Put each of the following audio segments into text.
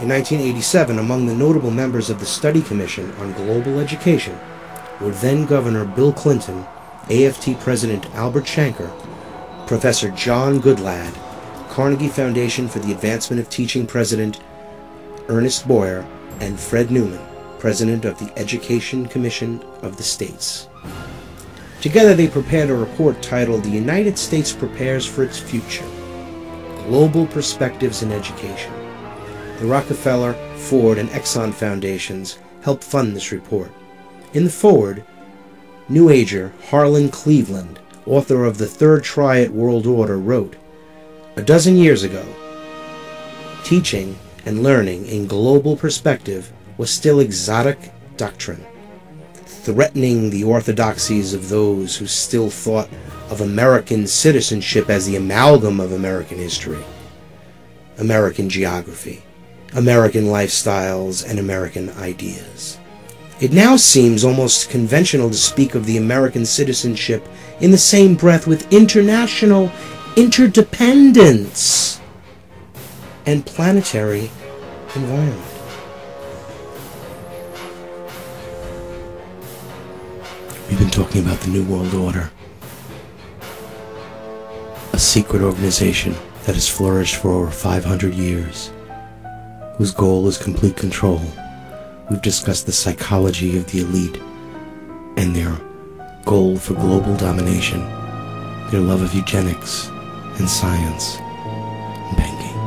In 1987, among the notable members of the Study Commission on Global Education were then-Governor Bill Clinton, AFT President Albert Shanker, Professor John Goodlad, Carnegie Foundation for the Advancement of Teaching President Ernest Boyer, and Fred Newman, President of the Education Commission of the States. Together they prepared a report titled "The United States Prepares for Its Future: Global Perspectives in Education." The Rockefeller, Ford, and Exxon Foundations helped fund this report. In the foreword, New Ager Harlan Cleveland, author of The Third Triad World Order, wrote, "A dozen years ago, teaching and learning in global perspective was still exotic doctrine, threatening the orthodoxies of those who still thought of American citizenship as the amalgam of American history, American geography, American lifestyles, and American ideas. It now seems almost conventional to speak of the American citizenship in the same breath with international interdependence and planetary environment." We've been talking about the New World Order, a secret organization that has flourished for over 500 years, whose goal is complete control. We've discussed the psychology of the elite and their goal for global domination, their love of eugenics and science and banking.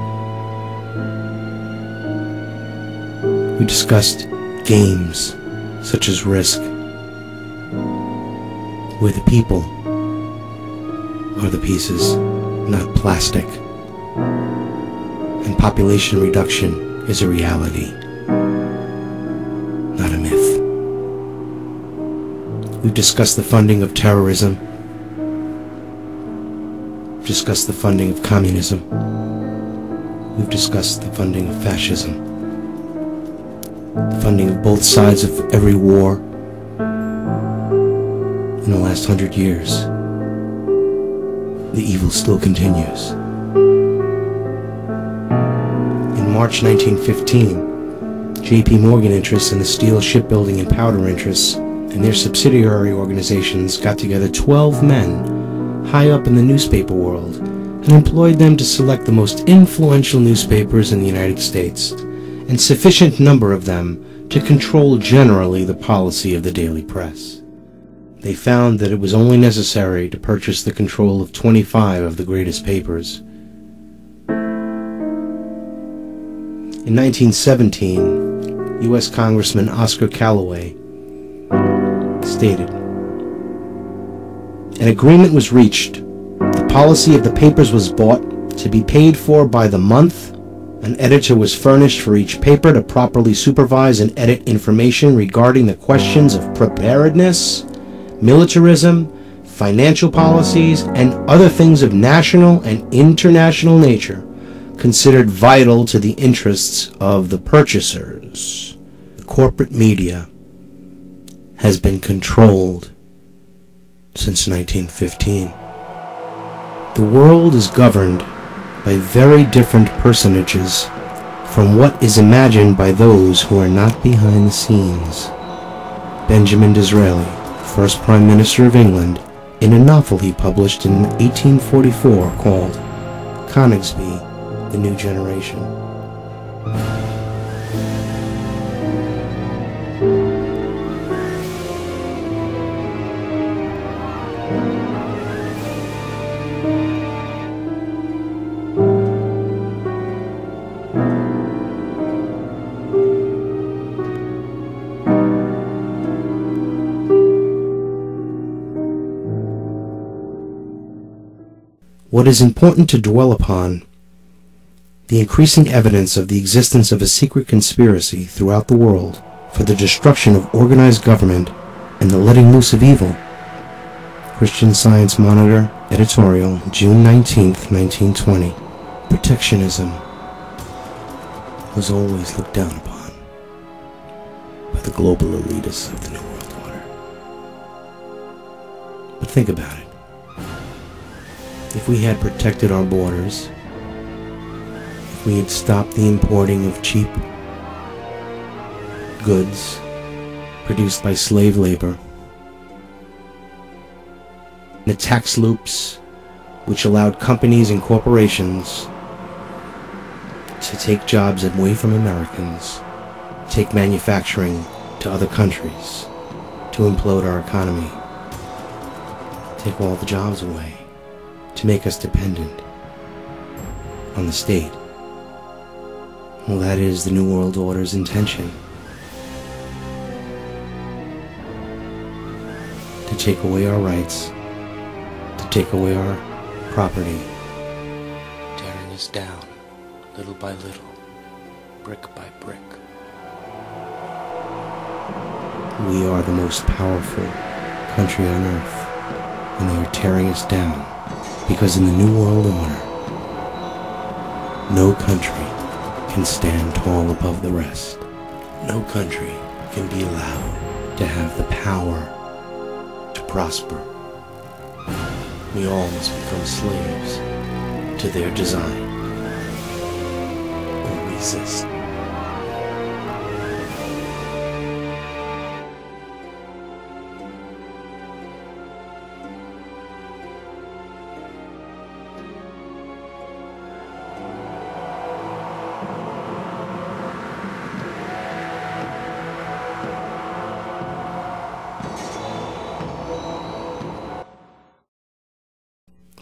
We discussed games such as Risk, where the people are the pieces, not plastic, and population reduction is a reality, not a myth. We've discussed the funding of terrorism, we've discussed the funding of communism, we've discussed the funding of fascism, the funding of both sides of every war in the last 100 years. The evil still continues. In March 1915, J.P. Morgan interests and the steel shipbuilding and powder interests and their subsidiary organizations got together 12 men high up in the newspaper world and employed them to select the most influential newspapers in the United States, and sufficient number of them to control generally the policy of the daily press. They found that it was only necessary to purchase the control of 25 of the greatest papers. In 1917, U.S. Congressman Oscar Callaway stated, "An agreement was reached. The policy of the papers was bought to be paid for by the month. An editor was furnished for each paper to properly supervise and edit information regarding the questions of preparedness, militarism, financial policies, and other things of national and international nature considered vital to the interests of the purchasers." The corporate media has been controlled since 1915. The world is governed by very different personages from what is imagined by those who are not behind the scenes. Benjamin Disraeli, first Prime Minister of England, in a novel he published in 1844 called Coningsby, The New Generation. What is important to dwell upon, the increasing evidence of the existence of a secret conspiracy throughout the world for the destruction of organized government and the letting loose of evil. Christian Science Monitor, editorial, June 19, 1920. Protectionism was always looked down upon by the global elitists of the New World Order. But think about it. If we had protected our borders, if We had stopped the importing of cheap goods produced by slave labor. The tax loops which allowed companies and corporations to take jobs away from Americans, take manufacturing to other countries, to implode our economy, take all the jobs away, to make us dependent on the state. Well, that is the New World Order's intention. To take away our rights, to take away our property, tearing us down little by little, brick by brick. We are the most powerful country on earth, and they are tearing us down because in the New World Order, no country can stand tall above the rest. No country can be allowed to have the power to prosper. We all must become slaves to their design or resist.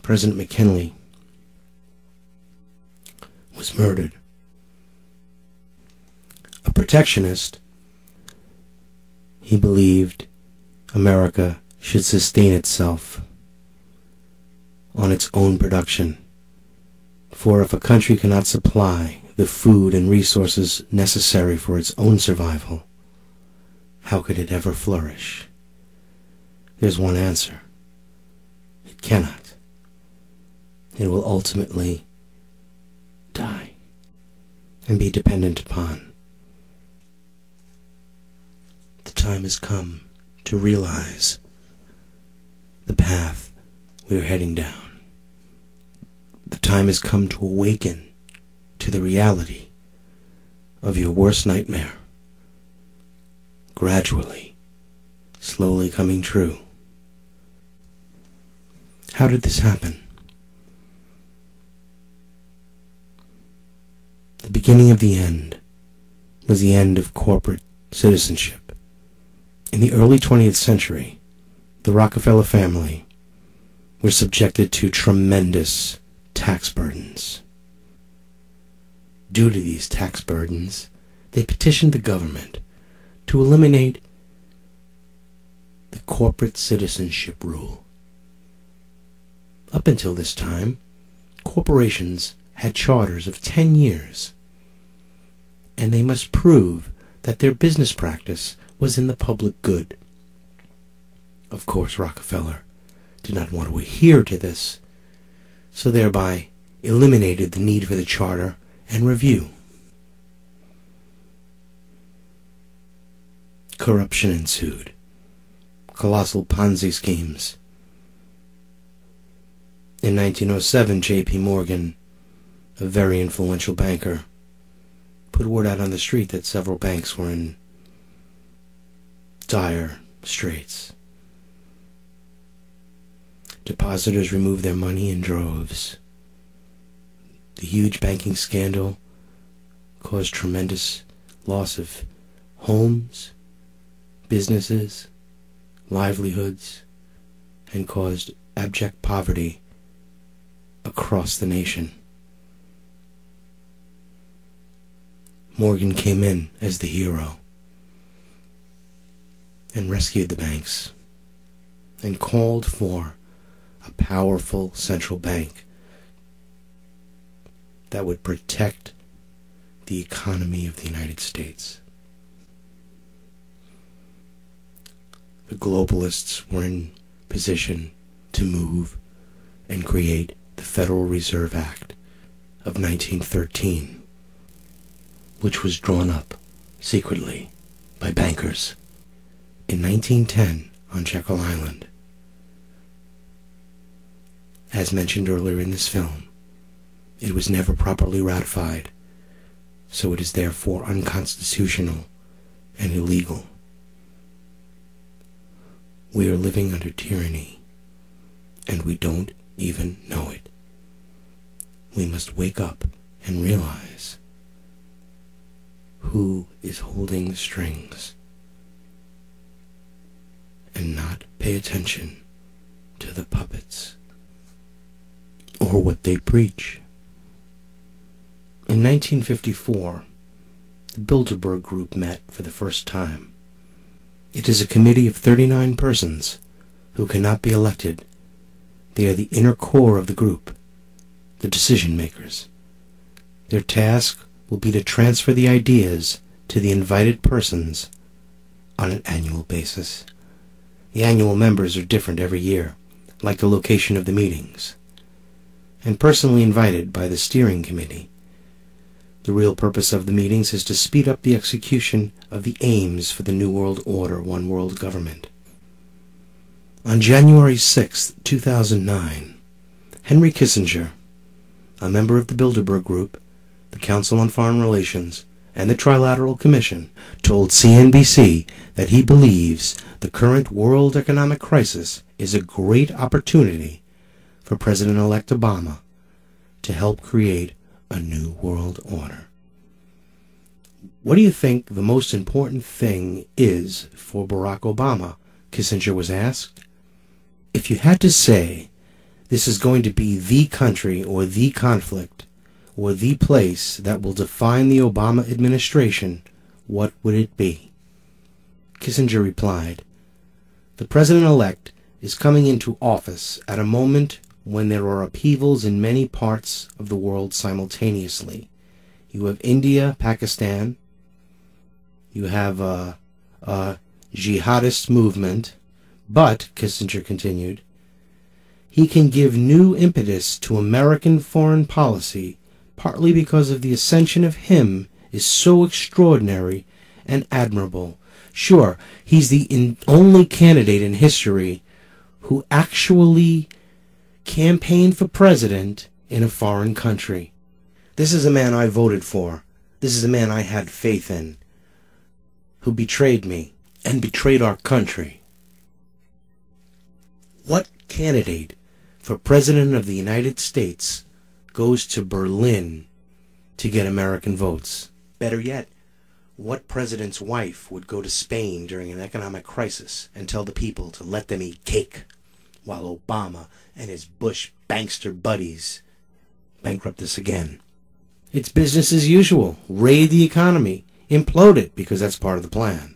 President McKinley was murdered. A protectionist, he believed America should sustain itself on its own production. For if a country cannot supply the food and resources necessary for its own survival, how could it ever flourish? There's one answer. It cannot. It will ultimately die and be dependent upon. The time has come to realize the path we are heading down. The time has come to awaken to the reality of your worst nightmare, gradually, slowly coming true. How did this happen? The beginning of the end was the end of corporate citizenship. In the early 20th century, the Rockefeller family were subjected to tremendous tax burdens. Due to these tax burdens, they petitioned the government to eliminate the corporate citizenship rule. Up until this time, corporations had charters of 10 years, and they must prove that their business practice was in the public good. Of course, Rockefeller did not want to adhere to this, so thereby eliminated the need for the charter and review. Corruption ensued. Colossal Ponzi schemes. In 1907, J.P. Morgan, a very influential banker, put word out on the street that several banks were in dire straits. Depositors removed their money in droves. The huge banking scandal caused tremendous loss of homes, businesses, livelihoods, and caused abject poverty across the nation. Morgan came in as the hero and rescued the banks and called for a powerful central bank that would protect the economy of the United States. The globalists were in position to move and create the Federal Reserve Act of 1913, which was drawn up secretly by bankers in 1910 on Jekyll Island. As mentioned earlier in this film, It was never properly ratified, so it is therefore unconstitutional and illegal. We are living under tyranny, and we don't even know it. We must wake up and realize who is holding the strings and not pay attention to the puppets or what they preach. In 1954, the Bilderberg Group met for the first time. It is a committee of 39 persons who cannot be elected. They are the inner core of the group, the decision makers. Their task will be to transfer the ideas to the invited persons on an annual basis. The annual members are different every year, like the location of the meetings, and personally invited by the steering committee. The real purpose of the meetings is to speed up the execution of the aims for the New World Order, One World Government. On January 6, 2009, Henry Kissinger, a member of the Bilderberg Group, the Council on Foreign Relations, and the Trilateral Commission, told CNBC that he believes the current world economic crisis is a great opportunity for President-elect Obama to help create a new world order. What do you think the most important thing is for Barack Obama? Kissinger was asked. If you had to say this is going to be the country or the conflict or the place that will define the Obama administration, what would it be? Kissinger replied, the president-elect is coming into office at a moment when there are upheavals in many parts of the world simultaneously. You have India, Pakistan, you have a jihadist movement, but, Kissinger continued, he can give new impetus to American foreign policy, partly because of the ascension of him is so extraordinary and admirable. Sure, he's the only candidate in history who actually campaigned for president in a foreign country. This is a man I voted for. This is a man I had faith in, who betrayed me and betrayed our country. What candidate for President of the United States goes to Berlin to get American votes? Better yet, what president's wife would go to Spain during an economic crisis and tell the people to let them eat cake, while Obama and his Bush bankster buddies bankrupt us again? It's business as usual. Raid the economy. Implode it, because that's part of the plan.